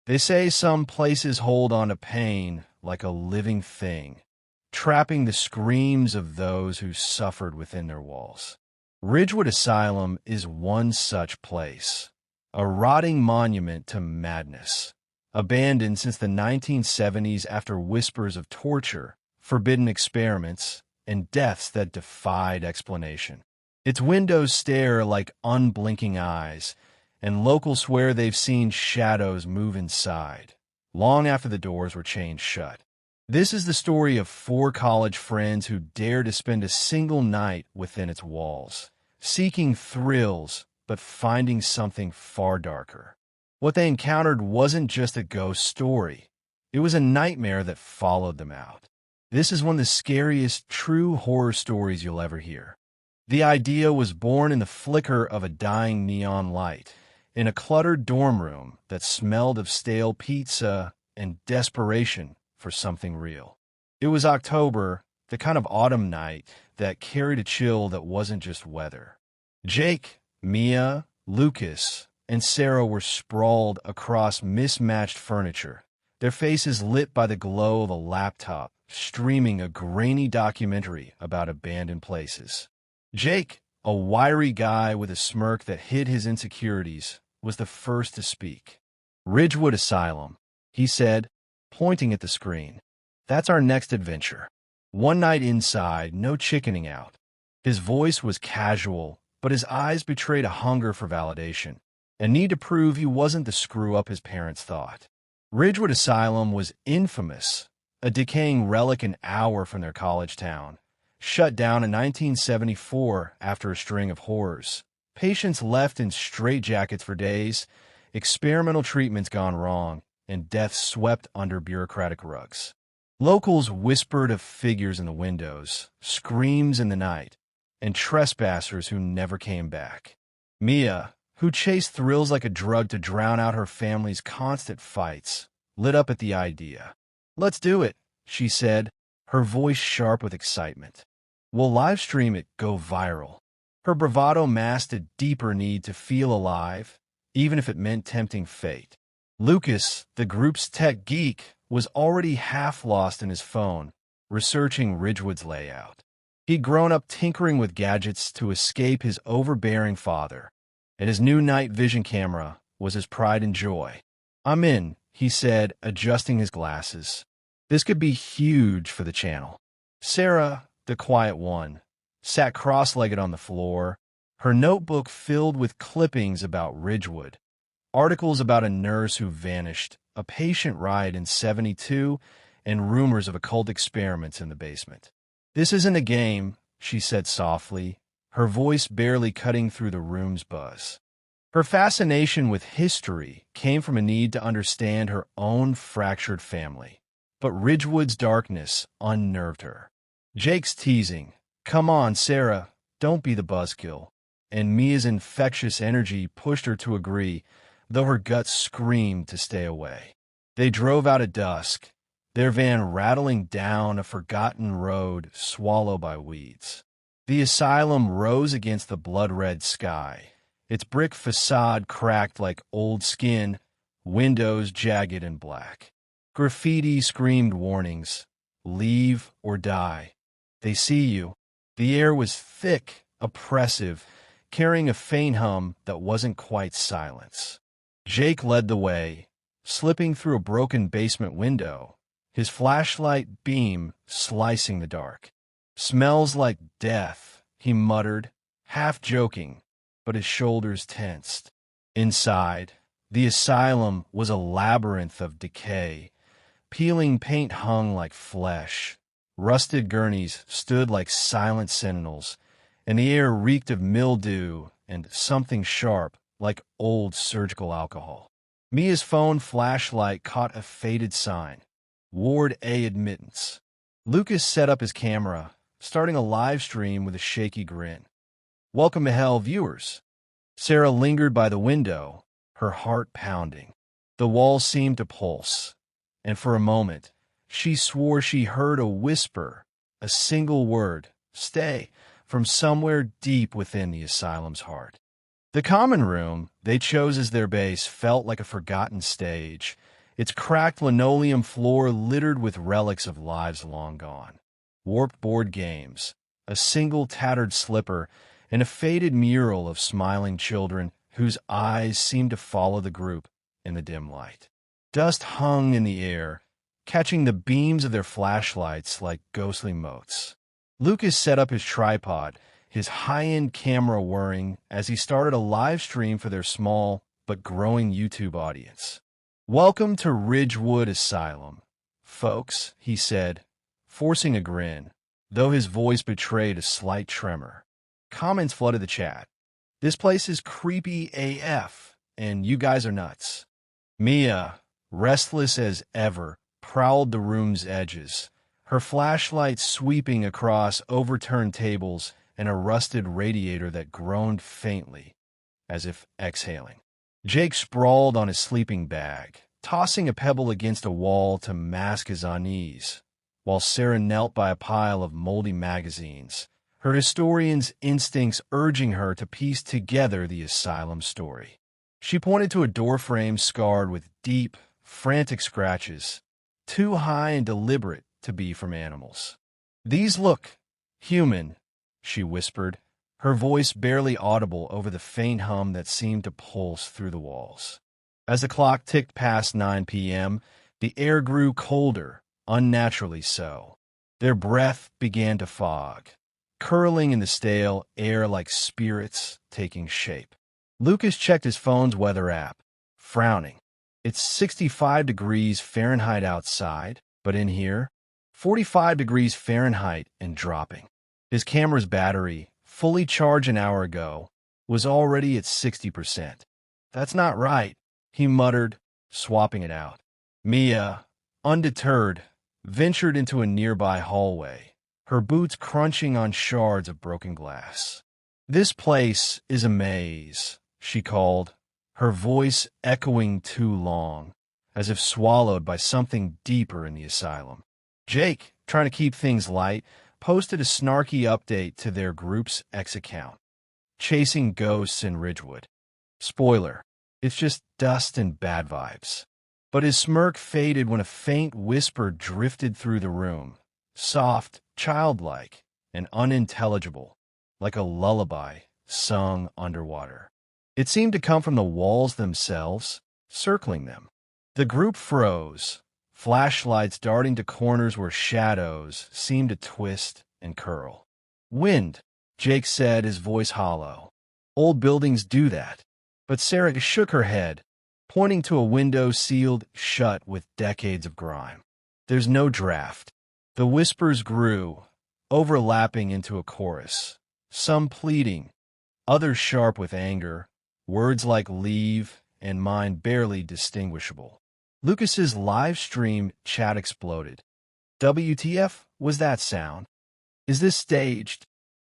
They say some places hold on to pain like a living thing, trapping the screams of those who suffered within their walls. Ridgewood Asylum is one such place, a rotting monument to madness, abandoned since the 1970s after whispers of torture, forbidden experiments, and deaths that defied explanation. Its windows stare like unblinking eyes, and locals swear they've seen shadows move inside, long after the doors were chained shut. This is the story of 4 college friends who dared to spend a single night within its walls, seeking thrills but finding something far darker. What they encountered wasn't just a ghost story. It was a nightmare that followed them out. This is one of the scariest true horror stories you'll ever hear. The idea was born in the flicker of a dying neon light, in a cluttered dorm room that smelled of stale pizza and desperation for something real. It was October, the kind of autumn night that carried a chill that wasn't just weather. Jake, Mia, Lucas, and Sarah were sprawled across mismatched furniture, their faces lit by the glow of a laptop, streaming a grainy documentary about abandoned places. Jake, a wiry guy with a smirk that hid his insecurities, was the first to speak. "Ridgewood Asylum," he said, pointing at the screen. "That's our next adventure. One night inside, no chickening out." His voice was casual, but his eyes betrayed a hunger for validation, a need to prove he wasn't the screw-up his parents thought. Ridgewood Asylum was infamous, a decaying relic an hour from their college town, shut down in 1974 after a string of horrors. Patients left in straitjackets for days, experimental treatments gone wrong, and death swept under bureaucratic rugs. Locals whispered of figures in the windows, screams in the night, and trespassers who never came back. Mia, who chased thrills like a drug to drown out her family's constant fights, lit up at the idea. "Let's do it," she said, her voice sharp with excitement. "We'll live stream it, go viral." Her bravado masked a deeper need to feel alive, even if it meant tempting fate. Lucas, the group's tech geek, was already half lost in his phone, researching Ridgewood's layout. He'd grown up tinkering with gadgets to escape his overbearing father, and his new night vision camera was his pride and joy. "I'm in," he said, adjusting his glasses. "This could be huge for the channel." Sarah, the quiet one, sat cross-legged on the floor, her notebook filled with clippings about Ridgewood, articles about a nurse who vanished, a patient riot in '72, and rumors of occult experiments in the basement. "This isn't a game," she said softly, her voice barely cutting through the room's buzz. Her fascination with history came from a need to understand her own fractured family, but Ridgewood's darkness unnerved her. Jake's teasing, "Come on, Sarah, don't be the buzzkill," and Mia's infectious energy pushed her to agree, though her gut screamed to stay away. They drove out at dusk, their van rattling down a forgotten road swallowed by weeds. The asylum rose against the blood-red sky, its brick facade cracked like old skin, windows jagged and black. Graffiti screamed warnings, "Leave or die. They see you." The air was thick, oppressive, carrying a faint hum that wasn't quite silence. Jake led the way, slipping through a broken basement window, his flashlight beam slicing the dark. "Smells like death," he muttered, half joking, but his shoulders tensed. Inside, the asylum was a labyrinth of decay. Peeling paint hung like flesh. Rusted gurneys stood like silent sentinels, and the air reeked of mildew and something sharp like old surgical alcohol. Mia's phone flashlight caught a faded sign, "Ward A admittance." Lucas set up his camera, starting a live stream with a shaky grin. "Welcome to hell, viewers." Sarah lingered by the window, her heart pounding. The walls seemed to pulse, and for a moment, she swore she heard a whisper, a single word, "Stay," from somewhere deep within the asylum's heart. The common room they chose as their base felt like a forgotten stage, its cracked linoleum floor littered with relics of lives long gone. Warped board games, a single tattered slipper, and a faded mural of smiling children whose eyes seemed to follow the group in the dim light. Dust hung in the air, catching the beams of their flashlights like ghostly motes. Lucas set up his tripod, his high-end camera whirring as he started a live stream for their small but growing YouTube audience. "Welcome to Ridgewood Asylum, folks," he said, forcing a grin, though his voice betrayed a slight tremor. Comments flooded the chat. "This place is creepy AF, and you guys are nuts." Mia, restless as ever, prowled the room's edges, her flashlight sweeping across overturned tables and a rusted radiator that groaned faintly, as if exhaling. Jake sprawled on his sleeping bag, tossing a pebble against a wall to mask his unease, while Sarah knelt by a pile of moldy magazines, her historian's instincts urging her to piece together the asylum story. She pointed to a doorframe scarred with deep, frantic scratches, too high and deliberate to be from animals. "These look human," she whispered, her voice barely audible over the faint hum that seemed to pulse through the walls. As the clock ticked past 9 p.m., the air grew colder, unnaturally so. Their breath began to fog, curling in the stale air like spirits taking shape. Lucas checked his phone's weather app, frowning. It's 65 degrees Fahrenheit outside, but in here, 45 degrees Fahrenheit and dropping. His camera's battery, fully charged an hour ago, was already at 60%. "That's not right," he muttered, swapping it out. Mia, undeterred, ventured into a nearby hallway, her boots crunching on shards of broken glass. "This place is a maze," she called, her voice echoing too long, as if swallowed by something deeper in the asylum. Jake, trying to keep things light, posted a snarky update to their group's X account. "Chasing ghosts in Ridgewood. Spoiler, it's just dust and bad vibes." But his smirk faded when a faint whisper drifted through the room, soft, childlike, and unintelligible, like a lullaby sung underwater. It seemed to come from the walls themselves, circling them. The group froze, flashlights darting to corners where shadows seemed to twist and curl. "Wind," Jake said, his voice hollow. "Old buildings do that." But Sarah shook her head, pointing to a window sealed shut with decades of grime. "There's no draft." The whispers grew, overlapping into a chorus, some pleading, others sharp with anger, words like leave and mine barely distinguishable. Lucas's live stream chat exploded. "WTF was that sound? Is this staged?"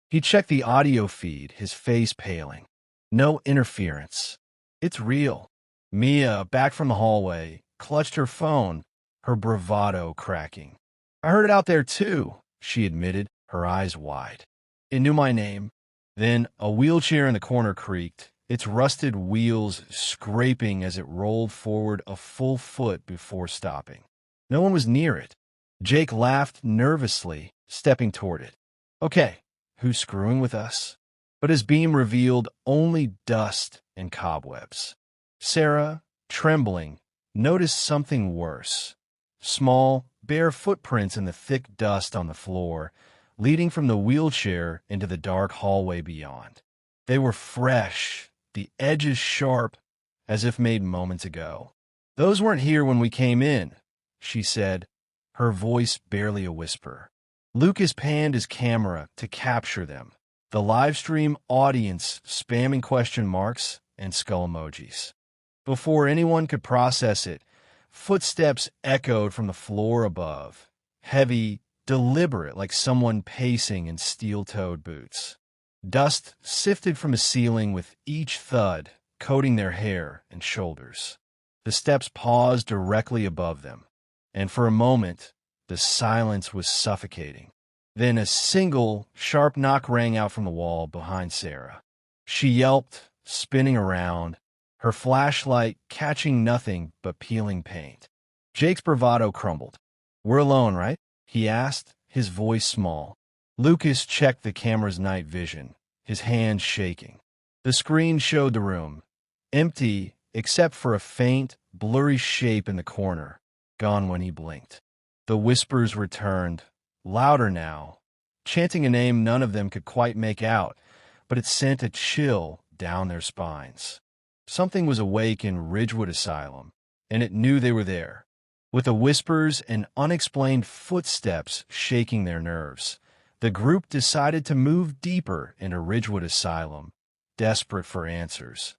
He checked the audio feed, his face paling. "No interference. It's real." Mia, back from the hallway, clutched her phone, her bravado cracking. "I heard it out there too," she admitted, her eyes wide. "It knew my name." Then a wheelchair in the corner creaked, its rusted wheels scraping as it rolled forward a full foot before stopping. No one was near it. Jake laughed nervously, stepping toward it. "Okay, who's screwing with us?" But his beam revealed only dust and cobwebs. Sarah, trembling, noticed something worse. Small, bare footprints in the thick dust on the floor, leading from the wheelchair into the dark hallway beyond. They were fresh, the edges sharp, as if made moments ago. "Those weren't here when we came in," she said, her voice barely a whisper. Lucas panned his camera to capture them, the live stream audience spamming question marks and skull emojis. Before anyone could process it, footsteps echoed from the floor above, heavy, deliberate, like someone pacing in steel-toed boots. Dust sifted from the ceiling with each thud, coating their hair and shoulders. The steps paused directly above them, and for a moment, the silence was suffocating. Then a single, sharp knock rang out from the wall behind Sarah. She yelped, spinning around, her flashlight catching nothing but peeling paint. Jake's bravado crumbled. "We're alone, right?" he asked, his voice small. Lucas checked the camera's night vision, his hands shaking. The screen showed the room, empty except for a faint, blurry shape in the corner, gone when he blinked. The whispers returned, louder now, chanting a name none of them could quite make out, but it sent a chill down their spines. Something was awake in Ridgewood Asylum, and it knew they were there. With the whispers and unexplained footsteps shaking their nerves, the group decided to move deeper into Ridgewood Asylum, desperate for answers,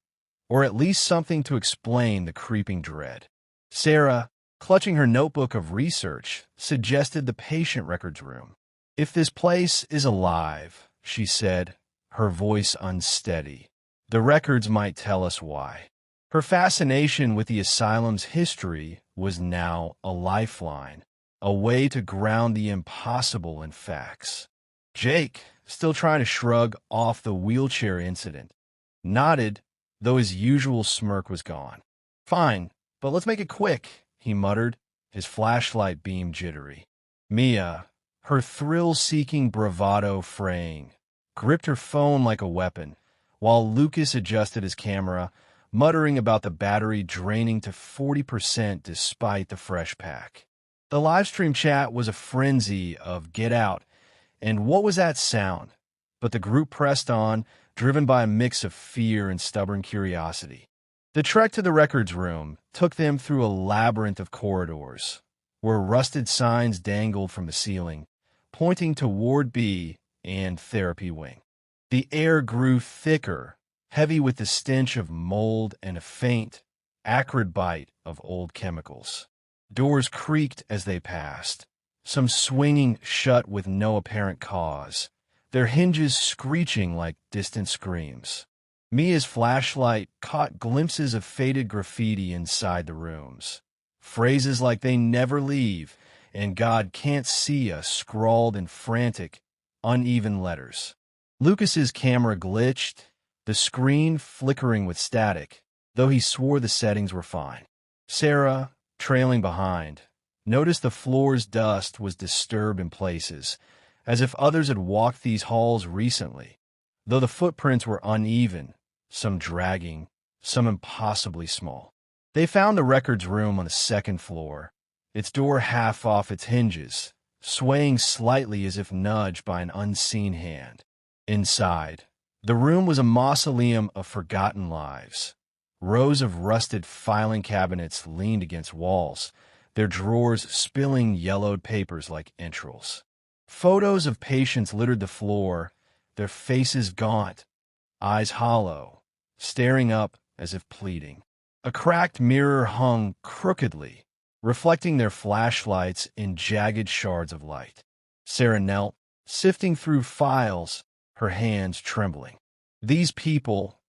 or at least something to explain the creeping dread. Sarah, clutching her notebook of research, suggested the patient records room. "If this place is alive," she said, her voice unsteady, "the records might tell us why." Her fascination with the asylum's history was now a lifeline, a way to ground the impossible in facts. Jake, still trying to shrug off the wheelchair incident, nodded, though his usual smirk was gone. "Fine, but let's make it quick," he muttered, his flashlight beam jittery. Mia, her thrill-seeking bravado fraying, gripped her phone like a weapon, while Lucas adjusted his camera, muttering about the battery draining to 40% despite the fresh pack. The livestream chat was a frenzy of "get out," and "what was that sound?" But the group pressed on, driven by a mix of fear and stubborn curiosity. The trek to the records room took them through a labyrinth of corridors, where rusted signs dangled from the ceiling, pointing to Ward B and Therapy Wing. The air grew thicker, heavy with the stench of mold and a faint, acrid bite of old chemicals. Doors creaked as they passed, some swinging shut with no apparent cause, their hinges screeching like distant screams. Mia's flashlight caught glimpses of faded graffiti inside the rooms. Phrases like "they never leave" and "God can't see us" scrawled in frantic, uneven letters. Lucas's camera glitched, the screen flickering with static, though he swore the settings were fine. Sarah, trailing behind, noticed the floor's dust was disturbed in places, as if others had walked these halls recently, though the footprints were uneven, some dragging, some impossibly small. They found the records room on the second floor, its door half off its hinges, swaying slightly as if nudged by an unseen hand. Inside, the room was a mausoleum of forgotten lives. Rows of rusted filing cabinets leaned against walls, their drawers spilling yellowed papers like entrails. Photos of patients littered the floor, their faces gaunt, eyes hollow, staring up as if pleading. A cracked mirror hung crookedly, reflecting their flashlights in jagged shards of light. Sarah knelt, sifting through files, her hands trembling. "These people,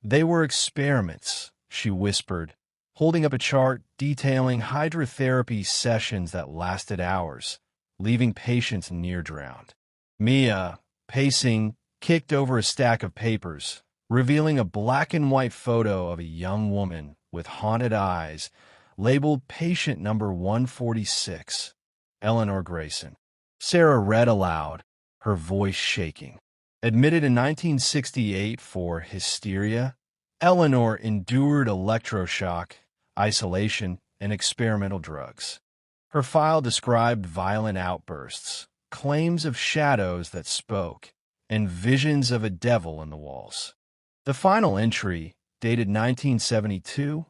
they were experiments," she whispered, holding up a chart detailing hydrotherapy sessions that lasted hours, leaving patients near drowned. Mia, pacing, kicked over a stack of papers, revealing a black-and-white photo of a young woman with haunted eyes, labeled patient number 146, Eleanor Grayson. Sarah read aloud, her voice shaking. Admitted in 1968 for hysteria, Eleanor endured electroshock, isolation, and experimental drugs. Her file described violent outbursts, claims of shadows that spoke, and visions of a devil in the walls. The final entry, dated 1972,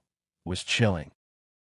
was chilling.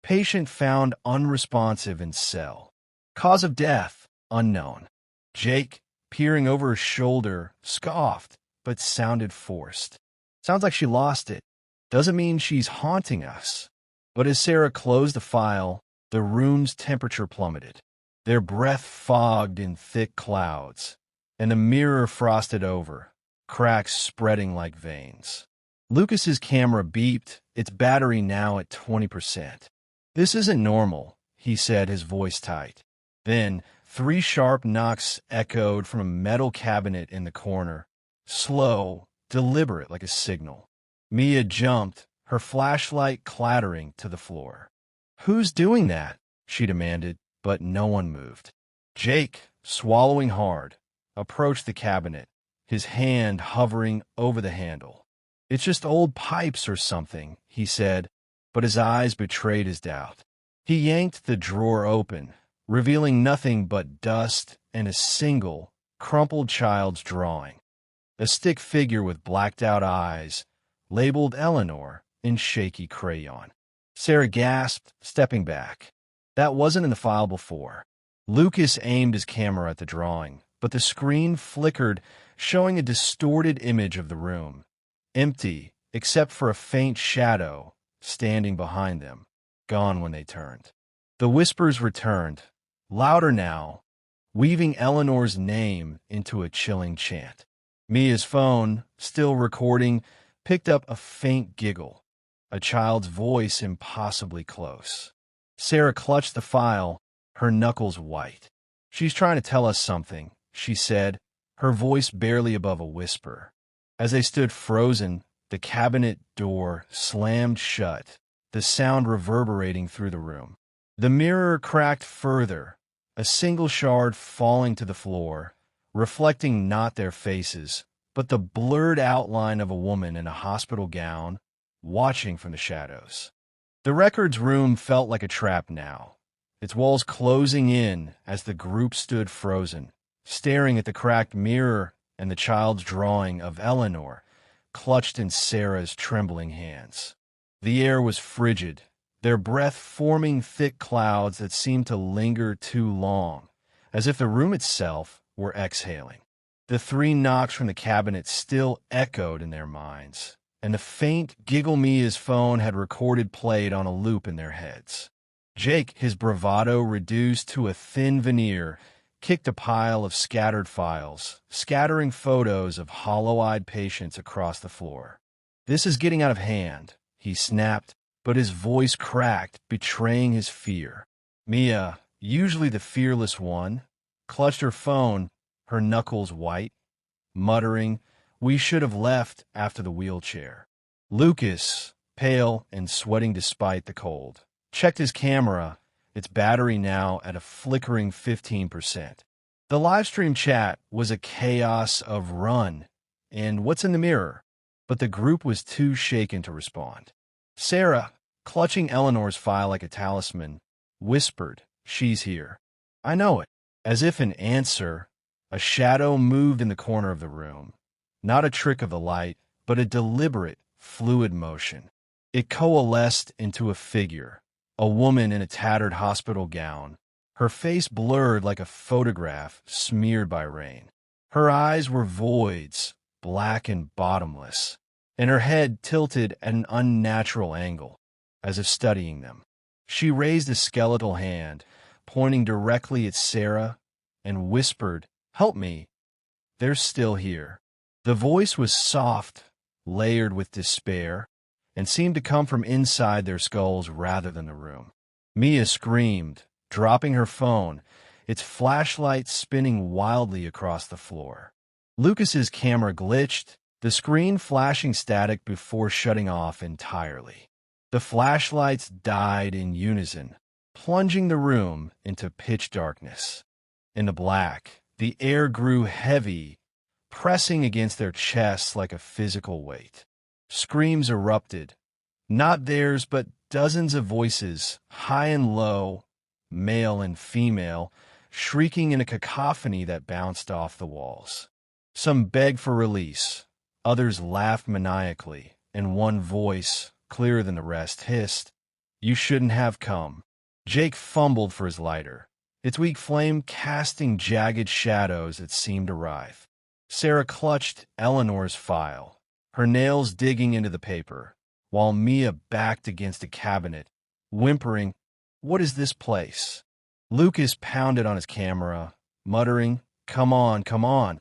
Patient found unresponsive in cell. Cause of death, unknown. Jake, peering over her shoulder, scoffed, but sounded forced. "Sounds like she lost it. Doesn't mean she's haunting us." But as Sarah closed the file, the room's temperature plummeted. Their breath fogged in thick clouds, and the mirror frosted over, cracks spreading like veins. Lucas's camera beeped, its battery now at 20%. "This isn't normal," he said, his voice tight. Then 3 sharp knocks echoed from a metal cabinet in the corner, slow, deliberate like a signal. Mia jumped, her flashlight clattering to the floor. "Who's doing that?" she demanded, but no one moved. Jake, swallowing hard, approached the cabinet, his hand hovering over the handle. "It's just old pipes or something," he said, but his eyes betrayed his doubt. He yanked the drawer open, revealing nothing but dust and a single, crumpled child's drawing. A stick figure with blacked-out eyes, labeled Eleanor in shaky crayon. Sarah gasped, stepping back. That wasn't in the file before. Lucas aimed his camera at the drawing, but the screen flickered, showing a distorted image of the room. Empty, except for a faint shadow standing behind them, gone when they turned. The whispers returned, louder now, weaving Eleanor's name into a chilling chant. Mia's phone, still recording, picked up a faint giggle, a child's voice impossibly close. Sarah clutched the file, her knuckles white. "She's trying to tell us something," she said, her voice barely above a whisper. As they stood frozen, the cabinet door slammed shut, the sound reverberating through the room. The mirror cracked further, a single shard falling to the floor, reflecting not their faces, but the blurred outline of a woman in a hospital gown, watching from the shadows. The records room felt like a trap now, its walls closing in as the group stood frozen, staring at the cracked mirror and the child's drawing of Eleanor, clutched in Sarah's trembling hands. The air was frigid, their breath forming thick clouds that seemed to linger too long, as if the room itself were exhaling. The three knocks from the cabinet still echoed in their minds, and the faint giggle Mia's phone had recorded played on a loop in their heads. Jake, his bravado reduced to a thin veneer, kicked a pile of scattered files, scattering photos of hollow-eyed patients across the floor. "This is getting out of hand," he snapped, but his voice cracked, betraying his fear. Mia, usually the fearless one, clutched her phone, her knuckles white, muttering, "We should have left after the wheelchair." Lucas, pale and sweating despite the cold, checked his camera, its battery now at a flickering 15%. The livestream chat was a chaos of "run" and "what's in the mirror," but the group was too shaken to respond. Sarah, clutching Eleanor's file like a talisman, whispered, "She's here." "I know it." As if in answer, a shadow moved in the corner of the room. Not a trick of the light, but a deliberate, fluid motion. It coalesced into a figure, a woman in a tattered hospital gown, her face blurred like a photograph smeared by rain. Her eyes were voids, black and bottomless, and her head tilted at an unnatural angle, as if studying them. She raised a skeletal hand, pointing directly at Sarah, and whispered, "Help me. They're still here." The voice was soft, layered with despair, and seemed to come from inside their skulls rather than the room. Mia screamed, dropping her phone, its flashlight spinning wildly across the floor. Lucas's camera glitched, the screen flashing static before shutting off entirely. The flashlights died in unison, plunging the room into pitch darkness. In the black, the air grew heavy, pressing against their chests like a physical weight. Screams erupted, not theirs but dozens of voices, high and low, male and female, shrieking in a cacophony that bounced off the walls. Some begged for release, others laughed maniacally, and one voice, clearer than the rest, hissed, "You shouldn't have come." Jake fumbled for his lighter, its weak flame casting jagged shadows that seemed to writhe. Sarah clutched Eleanor's file, her nails digging into the paper, while Mia backed against a cabinet, whimpering, "What is this place?" Lucas pounded on his camera, muttering, come on,"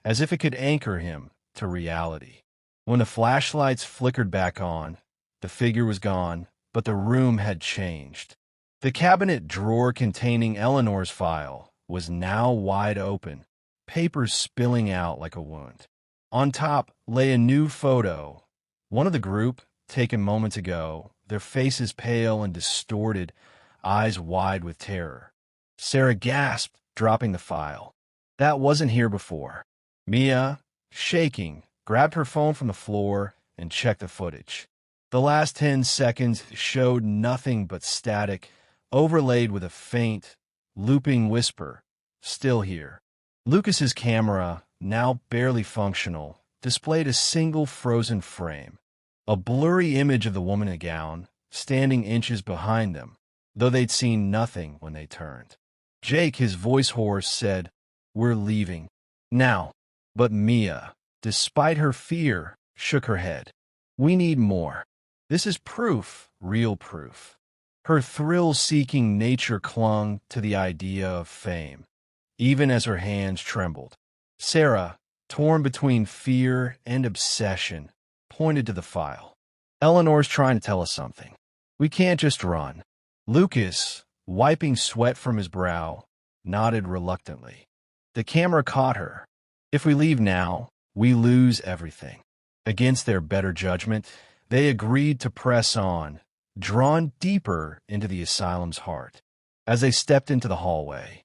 as if it could anchor him to reality. When the flashlights flickered back on, the figure was gone, but the room had changed. The cabinet drawer containing Eleanor's file was now wide open, papers spilling out like a wound. On top lay a new photo, one of the group, taken moments ago, their faces pale and distorted, eyes wide with terror. Sarah gasped, dropping the file. That wasn't here before. Mia, shaking, grabbed her phone from the floor and checked the footage. The last 10 seconds showed nothing but static, overlaid with a faint, looping whisper, "Still here." Lucas's camera, now barely functional, displayed a single frozen frame, a blurry image of the woman in a gown, standing inches behind them, though they'd seen nothing when they turned. Jake, his voice hoarse, said, "We're leaving. Now." But Mia, despite her fear, shook her head. "We need more. This is proof, real proof." Her thrill-seeking nature clung to the idea of fame, even as her hands trembled. Sarah, torn between fear and obsession, pointed to the file. "Eleanor's trying to tell us something. We can't just run." Lucas, wiping sweat from his brow, nodded reluctantly. The camera caught her. "If we leave now, we lose everything." Against their better judgment, they agreed to press on, drawn deeper into the asylum's heart. As they stepped into the hallway,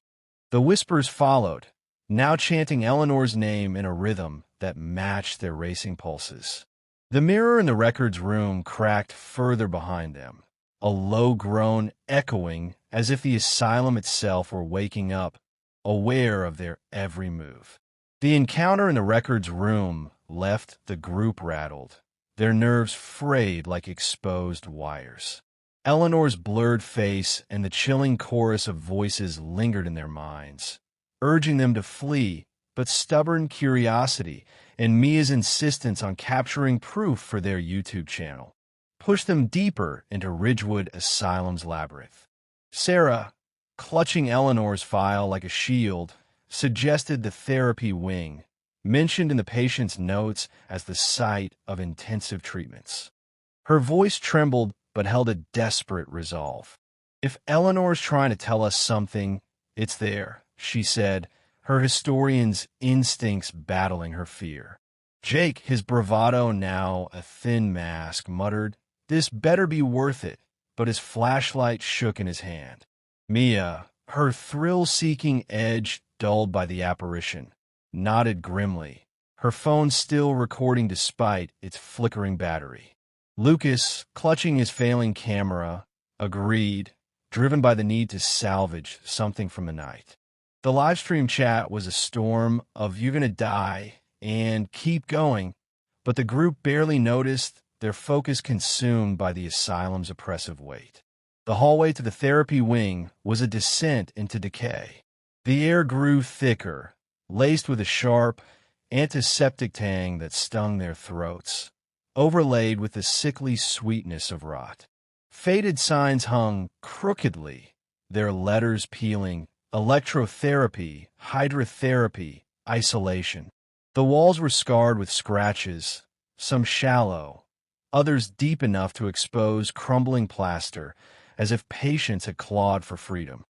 the whispers followed, now chanting Eleanor's name in a rhythm that matched their racing pulses. The mirror in the records room cracked further behind them, a low groan echoing as if the asylum itself were waking up, aware of their every move. The encounter in the records room left the group rattled, their nerves frayed like exposed wires. Eleanor's blurred face and the chilling chorus of voices lingered in their minds, urging them to flee, but stubborn curiosity and Mia's insistence on capturing proof for their YouTube channel pushed them deeper into Ridgewood Asylum's labyrinth. Sarah, clutching Eleanor's file like a shield, suggested the therapy wing, mentioned in the patient's notes as the site of intensive treatments. Her voice trembled but held a desperate resolve. "If Eleanor's trying to tell us something, it's there," she said, her historian's instincts battling her fear. Jake, his bravado now a thin mask, muttered, "This better be worth it," but his flashlight shook in his hand. Mia, her thrill-seeking edge dulled by the apparition, nodded grimly, her phone still recording despite its flickering battery. Lucas, clutching his failing camera, agreed, driven by the need to salvage something from the night. The livestream chat was a storm of "you're gonna die" and "keep going," but the group barely noticed, their focus consumed by the asylum's oppressive weight. The hallway to the therapy wing was a descent into decay. The air grew thicker, laced with a sharp, antiseptic tang that stung their throats, overlaid with the sickly sweetness of rot. Faded signs hung crookedly, their letters peeling: electrotherapy, hydrotherapy, isolation. The walls were scarred with scratches, some shallow, others deep enough to expose crumbling plaster, as if patients had clawed for freedom.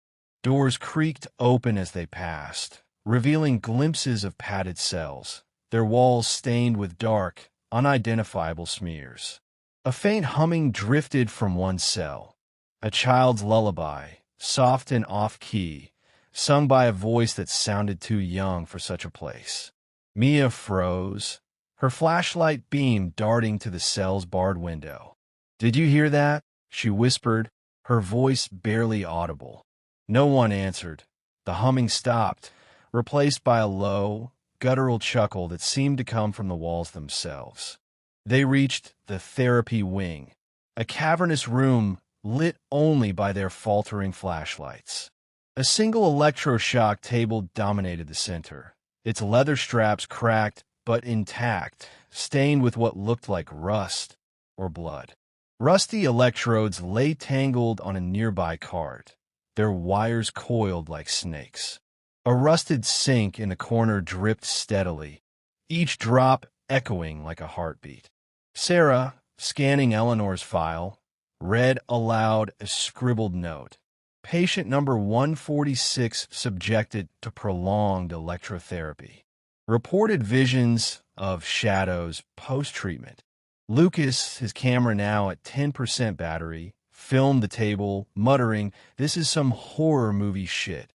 Doors creaked open as they passed, revealing glimpses of padded cells, their walls stained with dark, unidentifiable smears. A faint humming drifted from one cell, a child's lullaby, soft and off-key, sung by a voice that sounded too young for such a place. Mia froze, her flashlight beam darting to the cell's barred window. "Did you hear that?" she whispered, her voice barely audible. No one answered. The humming stopped, replaced by a low, guttural chuckle that seemed to come from the walls themselves. They reached the therapy wing, a cavernous room lit only by their faltering flashlights. A single electroshock table dominated the center, its leather straps cracked but intact, stained with what looked like rust or blood. Rusty electrodes lay tangled on a nearby cart, their wires coiled like snakes. A rusted sink in the corner dripped steadily, each drop echoing like a heartbeat. Sarah, scanning Eleanor's file, read aloud a scribbled note. "Patient number 146 subjected to prolonged electrotherapy. Reported visions of shadows post-treatment." Lucas, his camera now at 10% battery, filmed the table, muttering, "This is some horror movie shit."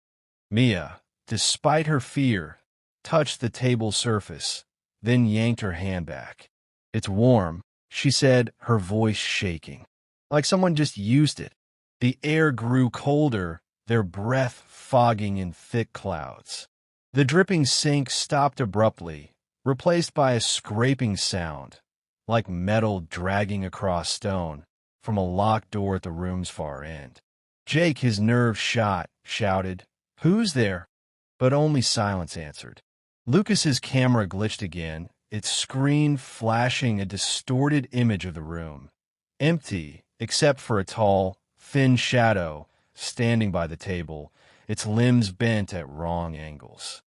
Mia, despite her fear, touched the table's surface, then yanked her hand back. "It's warm," she said, her voice shaking, like someone just used it. The air grew colder, their breath fogging in thick clouds. The dripping sink stopped abruptly, replaced by a scraping sound, like metal dragging across stone, from a locked door at the room's far end. Jake, his nerves shot, shouted, "Who's there?" But only silence answered. Lucas's camera glitched again, its screen flashing a distorted image of the room, empty except for a tall, thin shadow standing by the table, its limbs bent at wrong angles.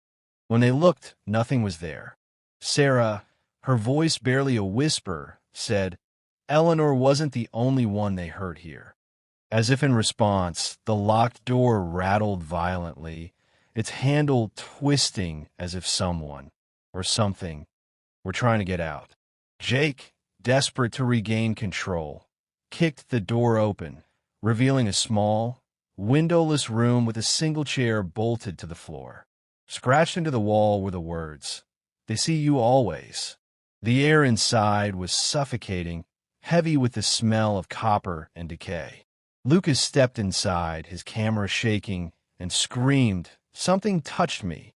When they looked, nothing was there. Sarah, her voice barely a whisper, said, "Eleanor wasn't the only one they heard here." As if in response, the locked door rattled violently, its handle twisting as if someone, or something, were trying to get out. Jake, desperate to regain control, kicked the door open, revealing a small, windowless room with a single chair bolted to the floor. Scratched into the wall were the words, "They see you always." The air inside was suffocating, heavy with the smell of copper and decay. Lucas stepped inside, his camera shaking, and screamed, "Something touched me."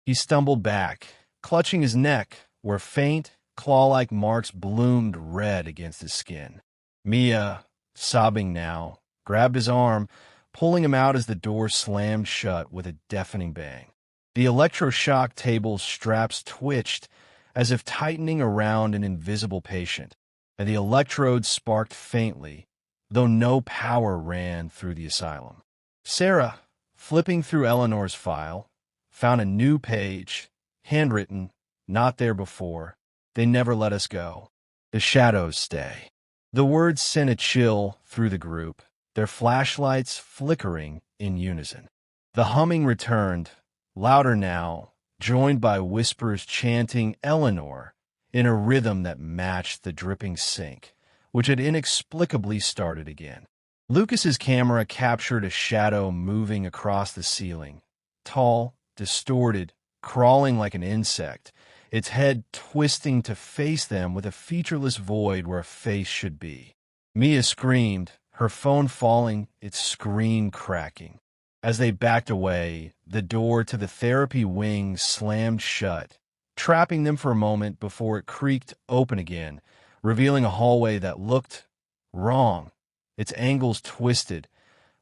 He stumbled back, clutching his neck, where faint, claw-like marks bloomed red against his skin. Mia, sobbing now, grabbed his arm, pulling him out as the door slammed shut with a deafening bang. The electroshock table's straps twitched, as if tightening around an invisible patient, and the electrodes sparked faintly, though no power ran through the asylum. Sarah, flipping through Eleanor's file, found a new page, handwritten, "Not there before. They never let us go. The shadows stay." The words sent a chill through the group, their flashlights flickering in unison. The humming returned, louder now, joined by whispers chanting Eleanor in a rhythm that matched the dripping sink, which had inexplicably started again. Lucas's camera captured a shadow moving across the ceiling, tall, distorted, crawling like an insect, its head twisting to face them with a featureless void where a face should be. Mia screamed, her phone falling, its screen cracking. As they backed away, the door to the therapy wing slammed shut, trapping them for a moment before it creaked open again, revealing a hallway that looked wrong, its angles twisted,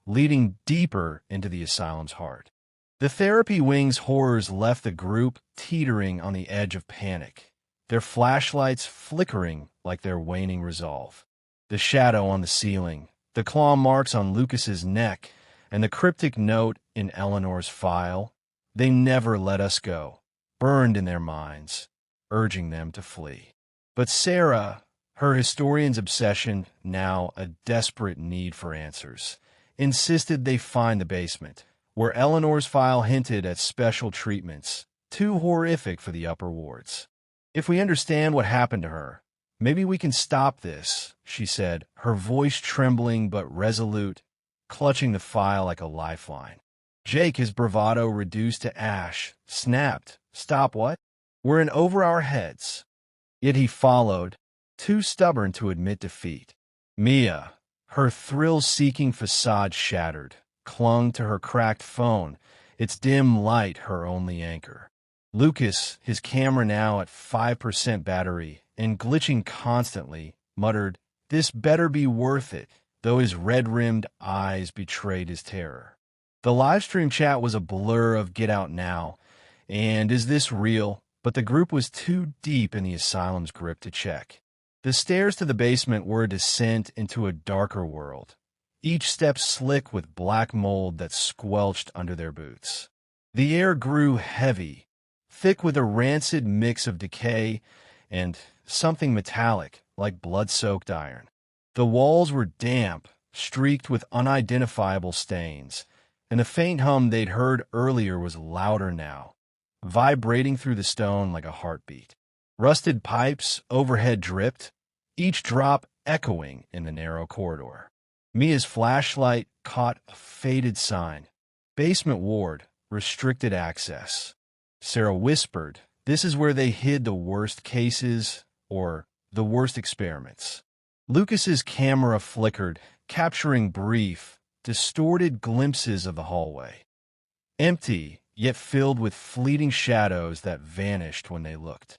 leading deeper into the asylum's heart. The therapy wing's horrors left the group teetering on the edge of panic, their flashlights flickering like their waning resolve. The shadow on the ceiling, the claw marks on Lucas's neck, and the cryptic note in Eleanor's file, "They never let us go," burned in their minds, urging them to flee. But Sarah, her historian's obsession, now a desperate need for answers, insisted they find the basement, where Eleanor's file hinted at special treatments, too horrific for the upper wards. "If we understand what happened to her, maybe we can stop this," she said, her voice trembling but resolute, clutching the file like a lifeline. Jake, his bravado reduced to ash, snapped, "Stop what? We're in over our heads." Yet he followed, too stubborn to admit defeat. Mia, her thrill-seeking facade shattered, clung to her cracked phone, its dim light her only anchor. Lucas, his camera now at 5% battery and glitching constantly, muttered, "This better be worth it," though his red-rimmed eyes betrayed his terror. The livestream chat was a blur of "Get out now," and "Is this real?" but the group was too deep in the asylum's grip to check. The stairs to the basement were a descent into a darker world, each step slick with black mold that squelched under their boots. The air grew heavy, thick with a rancid mix of decay and something metallic, like blood-soaked iron. The walls were damp, streaked with unidentifiable stains, and the faint hum they'd heard earlier was louder now, vibrating through the stone like a heartbeat. Rusted pipes overhead dripped, each drop echoing in the narrow corridor. Mia's flashlight caught a faded sign. Basement ward, restricted access. Sarah whispered, "This is where they hid the worst cases, or the worst experiments." Lucas's camera flickered, capturing brief, distorted glimpses of the hallway. Empty, yet filled with fleeting shadows that vanished when they looked.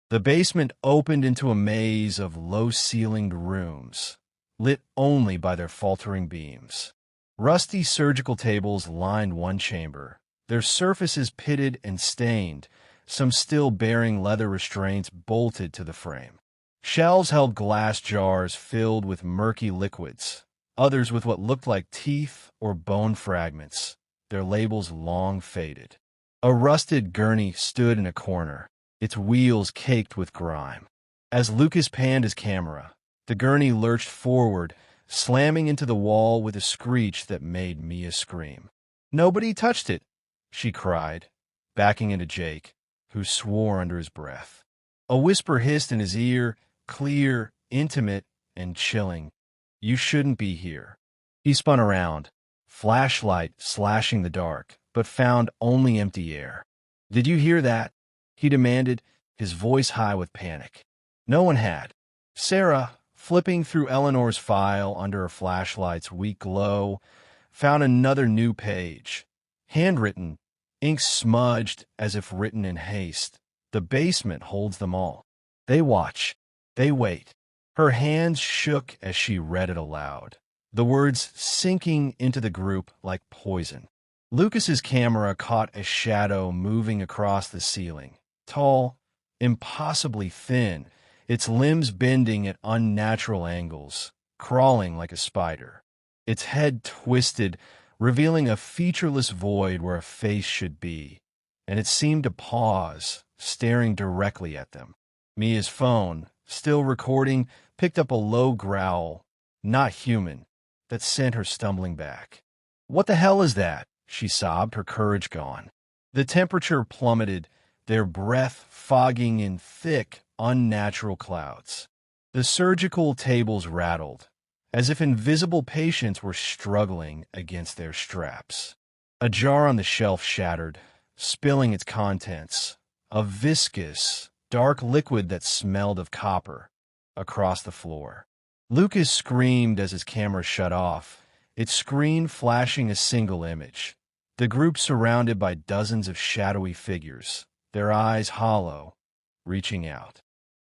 The basement opened into a maze of low-ceilinged rooms, lit only by their faltering beams. Rusty surgical tables lined one chamber, their surfaces pitted and stained, some still bearing leather restraints bolted to the frame. Shelves held glass jars filled with murky liquids, others with what looked like teeth or bone fragments, their labels long faded. A rusted gurney stood in a corner, its wheels caked with grime. As Lucas panned his camera, the gurney lurched forward, slamming into the wall with a screech that made Mia scream. "Nobody touched it," she cried, backing into Jake, who swore under his breath. A whisper hissed in his ear, clear, intimate, and chilling. "You shouldn't be here." He spun around, flashlight slashing the dark, but found only empty air. "Did you hear that?" he demanded, his voice high with panic. No one had. Sarah, flipping through Eleanor's file under her flashlight's weak glow, found another new page. Handwritten, ink smudged as if written in haste. "The basement holds them all. They watch. They wait." Her hands shook as she read it aloud, the words sinking into the group like poison. Lucas's camera caught a shadow moving across the ceiling, tall, impossibly thin, its limbs bending at unnatural angles, crawling like a spider. Its head twisted, revealing a featureless void where a face should be, and it seemed to pause, staring directly at them. Mia's phone, still recording, picked up a low growl, not human, that sent her stumbling back. "What the hell is that?" she sobbed, her courage gone. The temperature plummeted, their breath fogging in thick, unnatural clouds. The surgical tables rattled, as if invisible patients were struggling against their straps. A jar on the shelf shattered, spilling its contents, a viscous, dark liquid that smelled of copper, across the floor. Lucas screamed as his camera shut off, its screen flashing a single image. The group surrounded by dozens of shadowy figures, their eyes hollow, reaching out.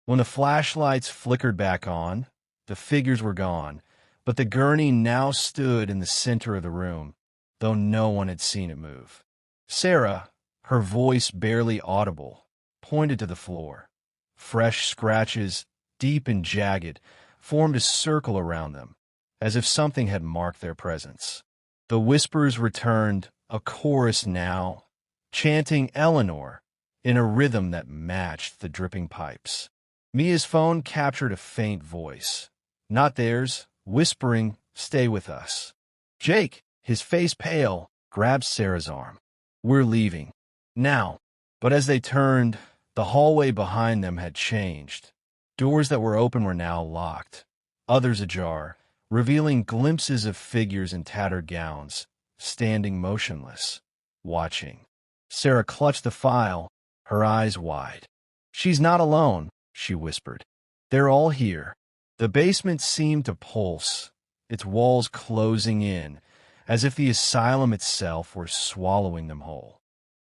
When the flashlights flickered back on, the figures were gone, but the gurney now stood in the center of the room, though no one had seen it move. Sarah, her voice barely audible, pointed to the floor. Fresh scratches, deep and jagged, formed a circle around them, as if something had marked their presence. The whispers returned, a chorus now, chanting Eleanor in a rhythm that matched the dripping pipes. Mia's phone captured a faint voice, not theirs, whispering, "Stay with us." Jake, his face pale, grabbed Sarah's arm. "We're leaving. Now." But as they turned, the hallway behind them had changed. Doors that were open were now locked, others ajar, revealing glimpses of figures in tattered gowns, standing motionless, watching. Sarah clutched the file, her eyes wide. "She's not alone," she whispered. "They're all here." The basement seemed to pulse, its walls closing in, as if the asylum itself were swallowing them whole.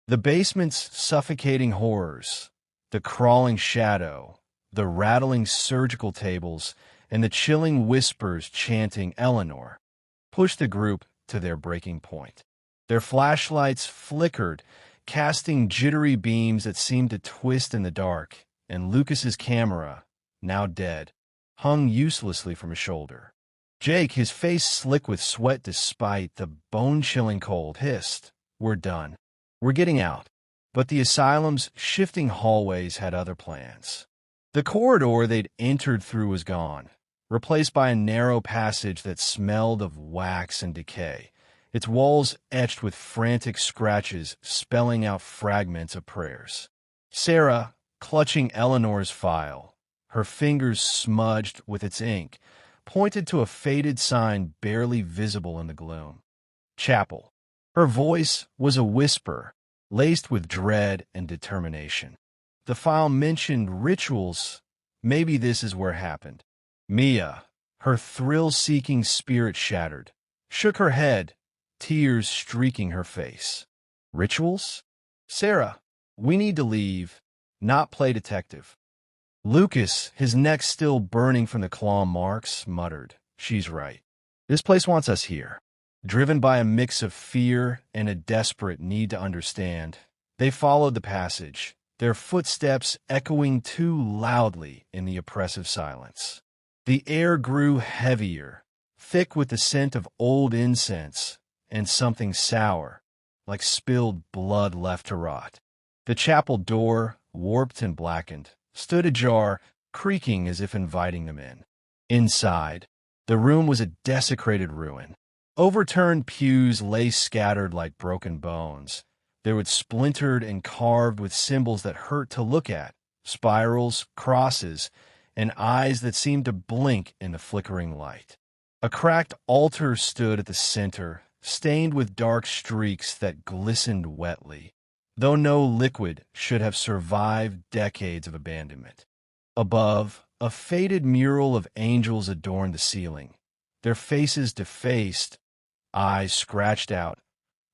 The basement's suffocating horrors, the crawling shadow, the rattling surgical tables, and the chilling whispers chanting Eleanor, pushed the group to their breaking point. Their flashlights flickered, casting jittery beams that seemed to twist in the dark, and Lucas's camera, now dead, hung uselessly from his shoulder. Jake, his face slick with sweat despite the bone-chilling cold, hissed, "We're done. We're getting out." But the asylum's shifting hallways had other plans. The corridor they'd entered through was gone, replaced by a narrow passage that smelled of wax and decay, its walls etched with frantic scratches spelling out fragments of prayers. Sarah, clutching Eleanor's file, her fingers smudged with its ink, pointed to a faded sign barely visible in the gloom. Chapel. Her voice was a whisper, laced with dread and determination. The file mentioned rituals. Maybe this is where it happened. Mia, her thrill-seeking spirit shattered, shook her head, tears streaking her face. Rituals? Sarah, we need to leave, not play detective. Lucas, his neck still burning from the claw marks, muttered, "She's right. This place wants us here." Driven by a mix of fear and a desperate need to understand, they followed the passage, their footsteps echoing too loudly in the oppressive silence. The air grew heavier, thick with the scent of old incense and something sour, like spilled blood left to rot. The chapel door, warped and blackened, stood ajar, creaking as if inviting them in. Inside, the room was a desecrated ruin. Overturned pews lay scattered like broken bones. They were splintered and carved with symbols that hurt to look at, spirals, crosses, and eyes that seemed to blink in the flickering light. A cracked altar stood at the center, stained with dark streaks that glistened wetly, though no liquid should have survived decades of abandonment. Above, a faded mural of angels adorned the ceiling, their faces defaced, eyes scratched out,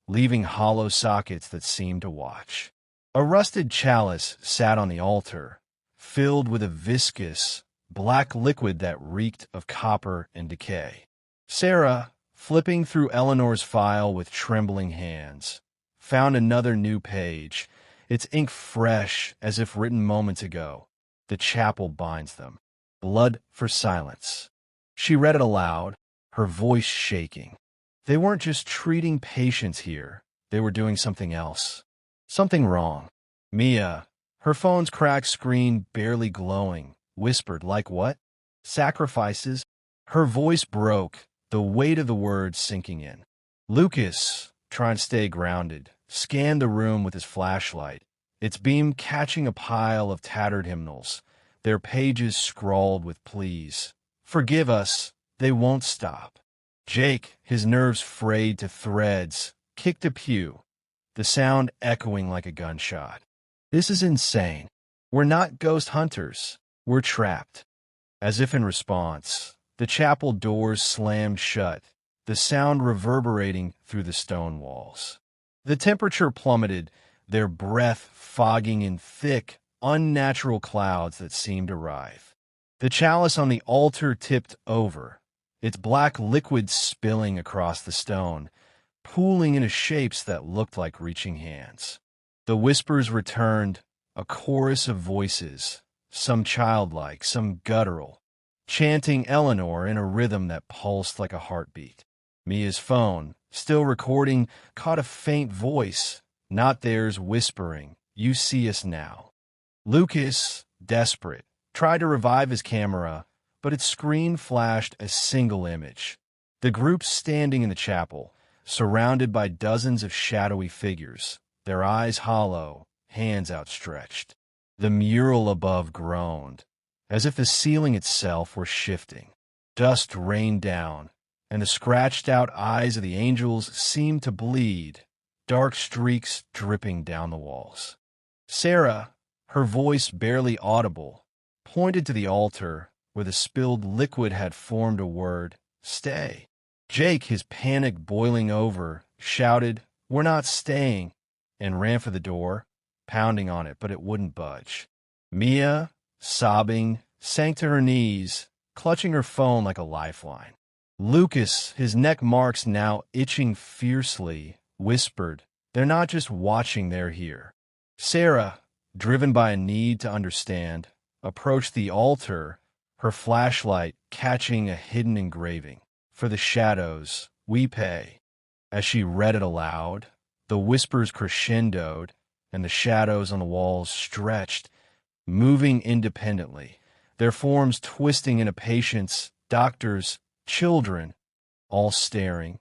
leaving hollow sockets that seemed to watch. A rusted chalice sat on the altar, filled with a viscous, black liquid that reeked of copper and decay. Sarah, flipping through Eleanor's file with trembling hands, found another new page, its ink fresh as if written moments ago. The chapel binds them. Blood for silence. She read it aloud, her voice shaking. They weren't just treating patients here. They were doing something else. Something wrong. Mia, her phone's cracked screen barely glowing, whispered, "Like what?" "Sacrifices." Her voice broke, the weight of the words sinking in. Lucas, trying to stay grounded, scanned the room with his flashlight, its beam catching a pile of tattered hymnals, their pages scrawled with pleas. "Forgive us, they won't stop." Jake, his nerves frayed to threads, kicked a pew, the sound echoing like a gunshot. "This is insane. We're not ghost hunters. We're trapped." As if in response, the chapel doors slammed shut, the sound reverberating through the stone walls. The temperature plummeted, their breath fogging in thick, unnatural clouds that seemed to writhe. The chalice on the altar tipped over, its black liquid spilling across the stone, pooling into shapes that looked like reaching hands. The whispers returned, a chorus of voices, some childlike, some guttural, chanting Eleanor in a rhythm that pulsed like a heartbeat. Mia's phone, still recording, caught a faint voice, not theirs, whispering, "You see us now." Lucas, desperate, tried to revive his camera, but its screen flashed a single image. The group standing in the chapel, surrounded by dozens of shadowy figures, their eyes hollow, hands outstretched. The mural above groaned, as if the ceiling itself were shifting. Dust rained down, and the scratched-out eyes of the angels seemed to bleed, dark streaks dripping down the walls. Sarah, her voice barely audible, pointed to the altar where the spilled liquid had formed a word, "Stay." Jake, his panic boiling over, shouted, "We're not staying," and ran for the door, pounding on it, but it wouldn't budge. Mia, sobbing, sank to her knees, clutching her phone like a lifeline. Lucas, his neck marks now itching fiercely, whispered, "They're not just watching, they're here." Sarah, driven by a need to understand, approached the altar, her flashlight catching a hidden engraving, "For the shadows, we pay." As she read it aloud, the whispers crescendoed, and the shadows on the walls stretched, moving independently, their forms twisting into patients, doctors, children, all staring,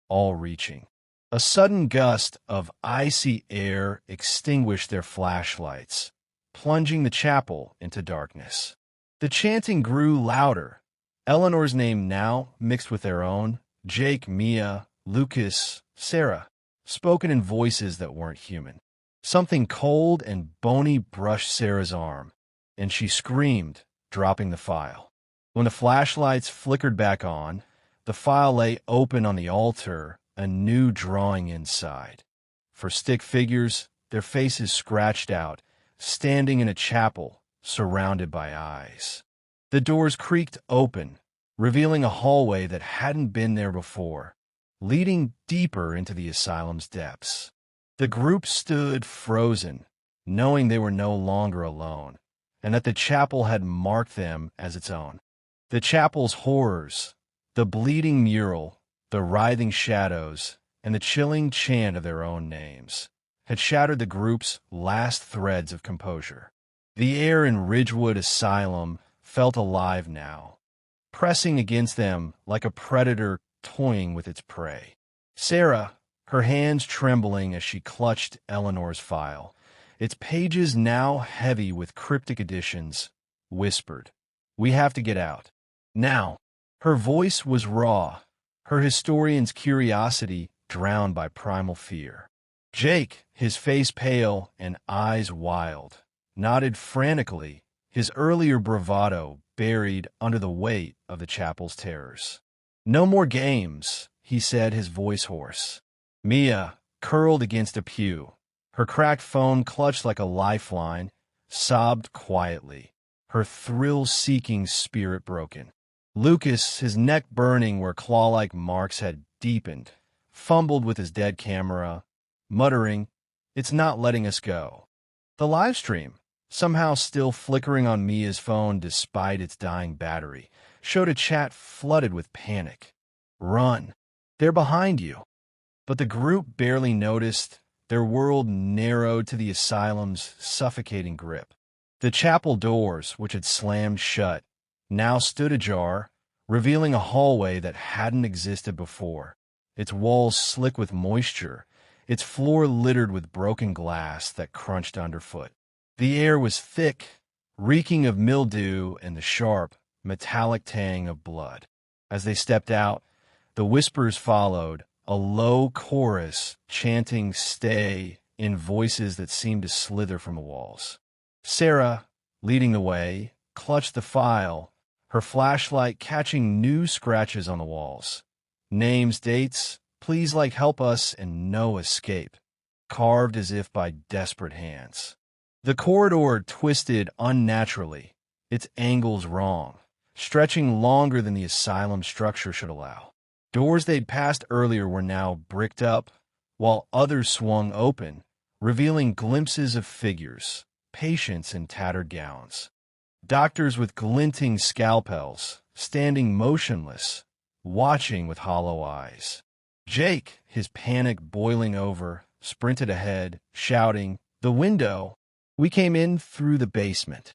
all reaching. A sudden gust of icy air extinguished their flashlights, plunging the chapel into darkness. The chanting grew louder, Eleanor's name now mixed with their own, Jake, Mia, Lucas, Sarah, spoken in voices that weren't human. Something cold and bony brushed Sarah's arm, and she screamed, dropping the file. When the flashlights flickered back on, the file lay open on the altar, a new drawing inside. For stick figures, their faces scratched out, standing in a chapel, surrounded by eyes. The doors creaked open, revealing a hallway that hadn't been there before, leading deeper into the asylum's depths. The group stood frozen, knowing they were no longer alone, and that the chapel had marked them as its own. The chapel's horrors, the bleeding mural, the writhing shadows, and the chilling chant of their own names, had shattered the group's last threads of composure. The air in Ridgewood Asylum felt alive now, pressing against them like a predator toying with its prey. Sarah, her hands trembling as she clutched Eleanor's file, its pages now heavy with cryptic additions, whispered, "We have to get out. Now." Her voice was raw, her historian's curiosity drowned by primal fear. Jake, his face pale and eyes wild, nodded frantically, his earlier bravado buried under the weight of the chapel's terrors. "No more games," he said, his voice hoarse. Mia, curled against a pew, her cracked phone clutched like a lifeline, sobbed quietly, her thrill-seeking spirit broken. Lucas, his neck burning where claw-like marks had deepened, fumbled with his dead camera, muttering, "It's not letting us go." The live stream, somehow still flickering on Mia's phone despite its dying battery, showed a chat flooded with panic. "Run. They're behind you." But the group barely noticed, their world narrowed to the asylum's suffocating grip. The chapel doors, which had slammed shut, now stood ajar, revealing a hallway that hadn't existed before, its walls slick with moisture, its floor littered with broken glass that crunched underfoot. The air was thick, reeking of mildew and the sharp, metallic tang of blood. As they stepped out, the whispers followed, a low chorus chanting "Stay" in voices that seemed to slither from the walls. Sarah, leading the way, clutched the file, her flashlight catching new scratches on the walls. Names, dates, "Please like help us," and "No escape," carved as if by desperate hands. The corridor twisted unnaturally, its angles wrong, stretching longer than the asylum structure should allow. Doors they'd passed earlier were now bricked up, while others swung open, revealing glimpses of figures, patients in tattered gowns. Doctors with glinting scalpels, standing motionless, watching with hollow eyes. Jake, his panic boiling over, sprinted ahead, shouting, "The window! We came in through the basement."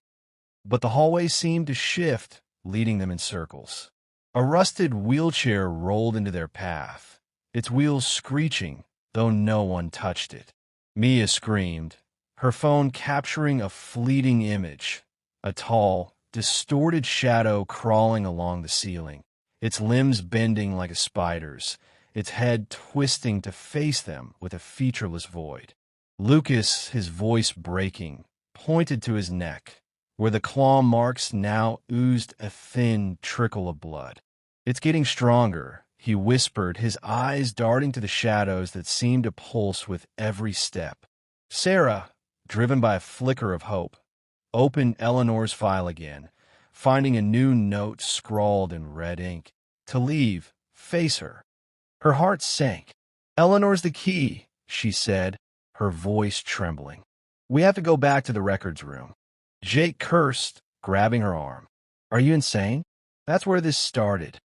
But the hallway seemed to shift, leading them in circles. A rusted wheelchair rolled into their path, its wheels screeching, though no one touched it. Mia screamed, her phone capturing a fleeting image, a tall, distorted shadow crawling along the ceiling, its limbs bending like a spider's, its head twisting to face them with a featureless void. Lucas, his voice breaking, pointed to his neck, where the claw marks now oozed a thin trickle of blood. "It's getting stronger," he whispered, his eyes darting to the shadows that seemed to pulse with every step. Sarah, driven by a flicker of hope, opened Eleanor's file again, finding a new note scrawled in red ink. To leave, face her. Her heart sank. "Eleanor's the key," she said, her voice trembling. "We have to go back to the records room." Jake cursed, grabbing her arm. "Are you insane? That's where this started."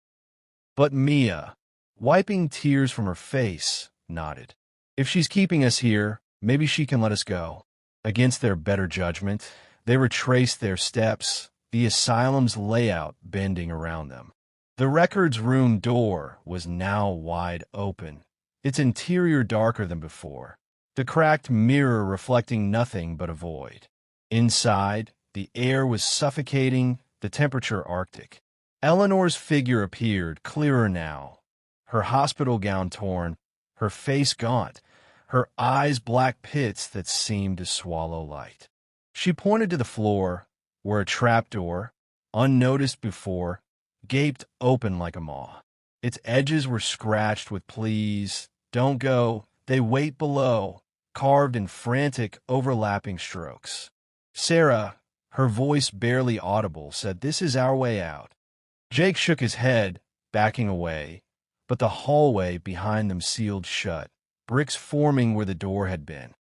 But Mia, wiping tears from her face, nodded. "If she's keeping us here, maybe she can let us go." Against their better judgment, they retraced their steps, the asylum's layout bending around them. The records room door was now wide open, its interior darker than before, the cracked mirror reflecting nothing but a void. Inside, the air was suffocating, the temperature arctic. Eleanor's figure appeared, clearer now, her hospital gown torn, her face gaunt, her eyes black pits that seemed to swallow light. She pointed to the floor, where a trapdoor, unnoticed before, gaped open like a maw. Its edges were scratched with "Please, don't go, they wait below," carved in frantic, overlapping strokes. Sarah, her voice barely audible, said, "This is our way out." Jake shook his head, backing away, but the hallway behind them sealed shut, bricks forming where the door had been.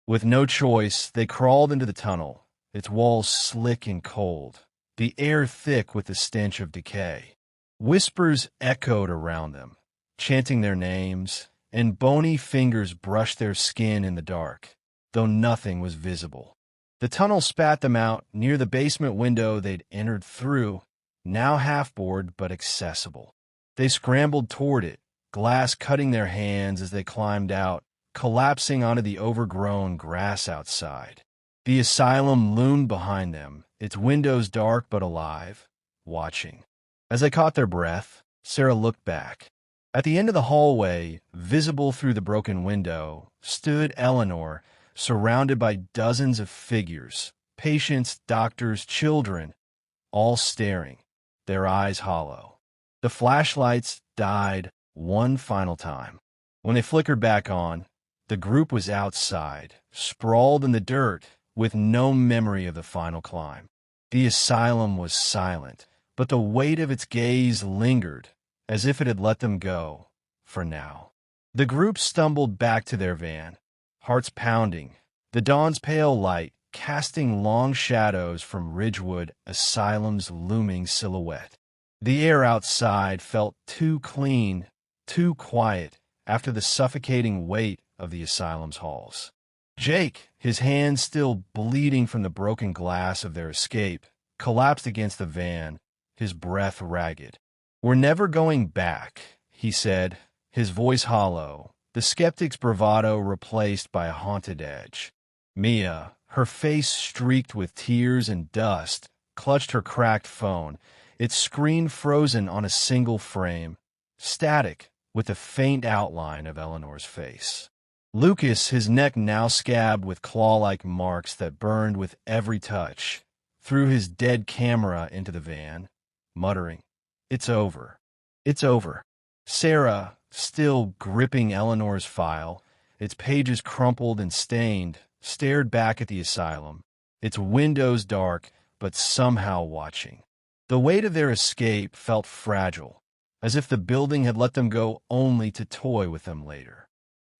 With no choice, they crawled into the tunnel, its walls slick and cold, the air thick with the stench of decay. Whispers echoed around them, chanting their names, and bony fingers brushed their skin in the dark, though nothing was visible. The tunnel spat them out near the basement window they'd entered through, now half-bored but accessible. They scrambled toward it, glass cutting their hands as they climbed out, collapsing onto the overgrown grass outside. The asylum loomed behind them, its windows dark but alive, watching. As they caught their breath, Sarah looked back. At the end of the hallway, visible through the broken window, stood Eleanor, surrounded by dozens of figures, patients, doctors, children, all staring, their eyes hollow. The flashlights died one final time. When they flickered back on, the group was outside, sprawled in the dirt, with no memory of the final climb. The asylum was silent, but the weight of its gaze lingered, as if it had let them go, for now. The group stumbled back to their van, hearts pounding, the dawn's pale light casting long shadows from Ridgewood Asylum's looming silhouette. The air outside felt too clean, too quiet, after the suffocating weight of the asylum's halls. Jake, his hands still bleeding from the broken glass of their escape, collapsed against the van, his breath ragged. "We're never going back," he said, his voice hollow, the skeptic's bravado replaced by a haunted edge. Mia, her face streaked with tears and dust, clutched her cracked phone, its screen frozen on a single frame, static with the faint outline of Eleanor's face. Lucas, his neck now scabbed with claw-like marks that burned with every touch, threw his dead camera into the van, muttering, "It's over. It's over." Sarah, still gripping Eleanor's file, its pages crumpled and stained, stared back at the asylum, its windows dark but somehow watching. The weight of their escape felt fragile, as if the building had let them go only to toy with them later.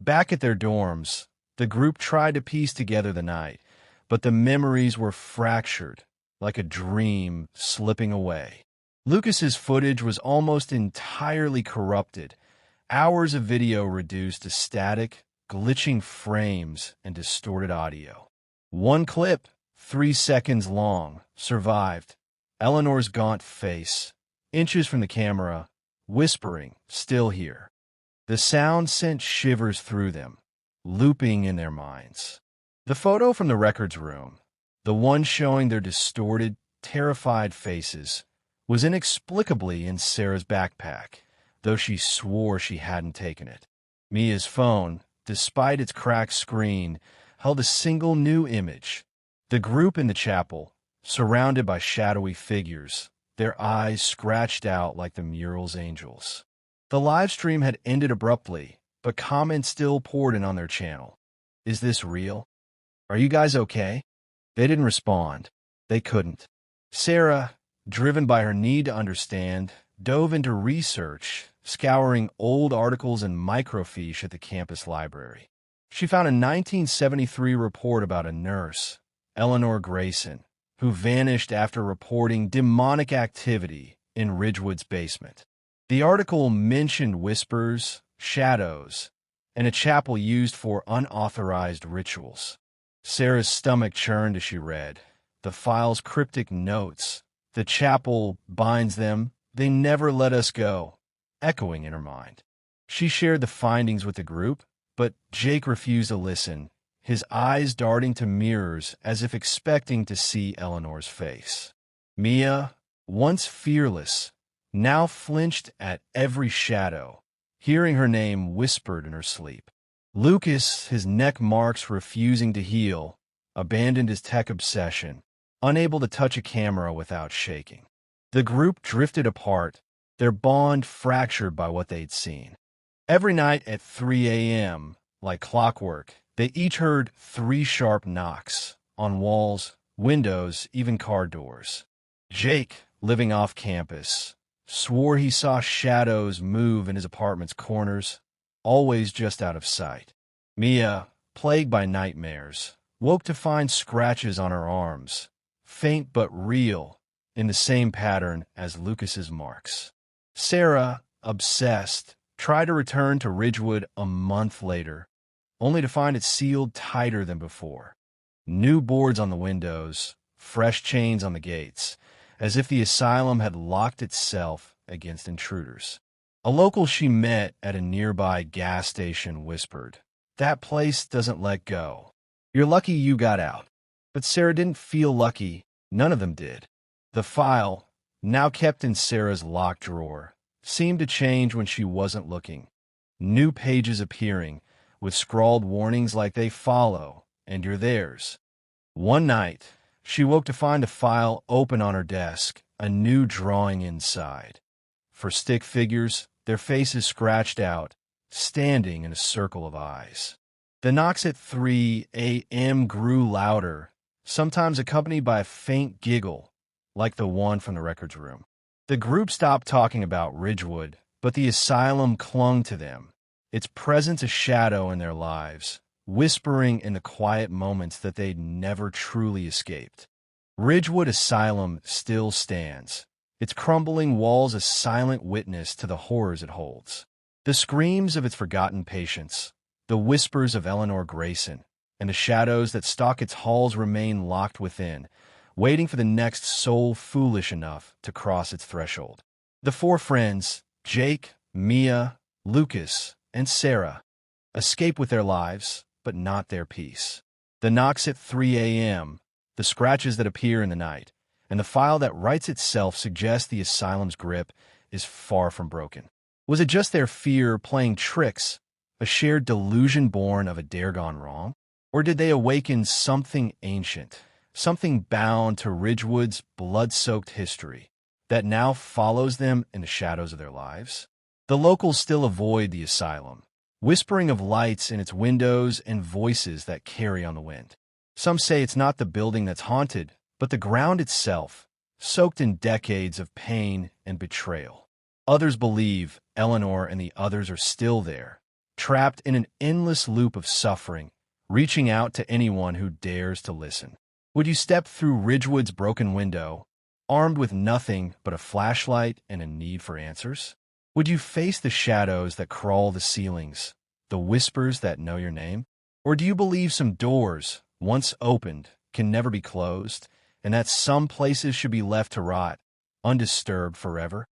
Back at their dorms, the group tried to piece together the night, but the memories were fractured, like a dream slipping away. Lucas's footage was almost entirely corrupted, hours of video reduced to static, glitching frames and distorted audio. One clip, 3 seconds long, survived. Eleanor's gaunt face, inches from the camera, whispering, "Still here." The sound sent shivers through them, looping in their minds. The photo from the records room, the one showing their distorted, terrified faces, was inexplicably in Sarah's backpack, though she swore she hadn't taken it. Mia's phone, despite its cracked screen, held a single new image. The group in the chapel, surrounded by shadowy figures, their eyes scratched out like the mural's angels. The live stream had ended abruptly, but comments still poured in on their channel. "Is this real? Are you guys okay?" They didn't respond. They couldn't. Sarah, driven by her need to understand, dove into research, scouring old articles and microfiche at the campus library. She found a 1973 report about a nurse, Eleanor Grayson, who vanished after reporting demonic activity in Ridgewood's basement. The article mentioned whispers, shadows, and a chapel used for unauthorized rituals. Sarah's stomach churned as she read. The file's cryptic notes, "The chapel binds them, they never let us go," echoing in her mind. She shared the findings with the group, but Jake refused to listen, his eyes darting to mirrors as if expecting to see Eleanor's face. Mia, once fearless, now flinched at every shadow, hearing her name whispered in her sleep. Lucas, his neck marks refusing to heal, abandoned his tech obsession, unable to touch a camera without shaking. The group drifted apart, their bond fractured by what they'd seen. Every night at 3 a.m., like clockwork, they each heard 3 sharp knocks on walls, windows, even car doors. Jake, living off campus, swore he saw shadows move in his apartment's corners, always just out of sight. Mia, plagued by nightmares, woke to find scratches on her arms, faint but real, in the same pattern as Lucas's marks. Sarah, obsessed, tried to return to Ridgewood a month later, only to find it sealed tighter than before. New boards on the windows, fresh chains on the gates, as if the asylum had locked itself against intruders. A local she met at a nearby gas station whispered, "That place doesn't let go. You're lucky you got out." But Sarah didn't feel lucky. None of them did. The file, now kept in Sarah's locked drawer, seemed to change when she wasn't looking. New pages appearing, with scrawled warnings like they follow, and you're theirs. One night, she woke to find a file open on her desk, a new drawing inside. For stick figures, their faces scratched out, standing in a circle of eyes. The knocks at 3 a.m. grew louder, sometimes accompanied by a faint giggle, like the one from the records room. The group stopped talking about Ridgewood, but the asylum clung to them, its presence a shadow in their lives, whispering in the quiet moments that they'd never truly escaped. Ridgewood Asylum still stands, its crumbling walls a silent witness to the horrors it holds. The screams of its forgotten patients, the whispers of Eleanor Grayson, and the shadows that stalk its halls remain locked within, waiting for the next soul foolish enough to cross its threshold. The 4 friends, Jake, Mia, Lucas, and Sarah, escape with their lives, but not their peace. The knocks at 3 a.m., the scratches that appear in the night, and the file that writes itself suggest the asylum's grip is far from broken. Was it just their fear playing tricks, a shared delusion born of a dare gone wrong? Or did they awaken something ancient, something bound to Ridgewood's blood-soaked history, that now follows them in the shadows of their lives? The locals still avoid the asylum, whispering of lights in its windows and voices that carry on the wind. Some say it's not the building that's haunted, but the ground itself, soaked in decades of pain and betrayal. Others believe Eleanor and the others are still there, trapped in an endless loop of suffering, reaching out to anyone who dares to listen. Would you step through Ridgewood's broken window, armed with nothing but a flashlight and a need for answers? Would you face the shadows that crawl the ceilings, the whispers that know your name? Or do you believe some doors, once opened, can never be closed, and that some places should be left to rot, undisturbed forever?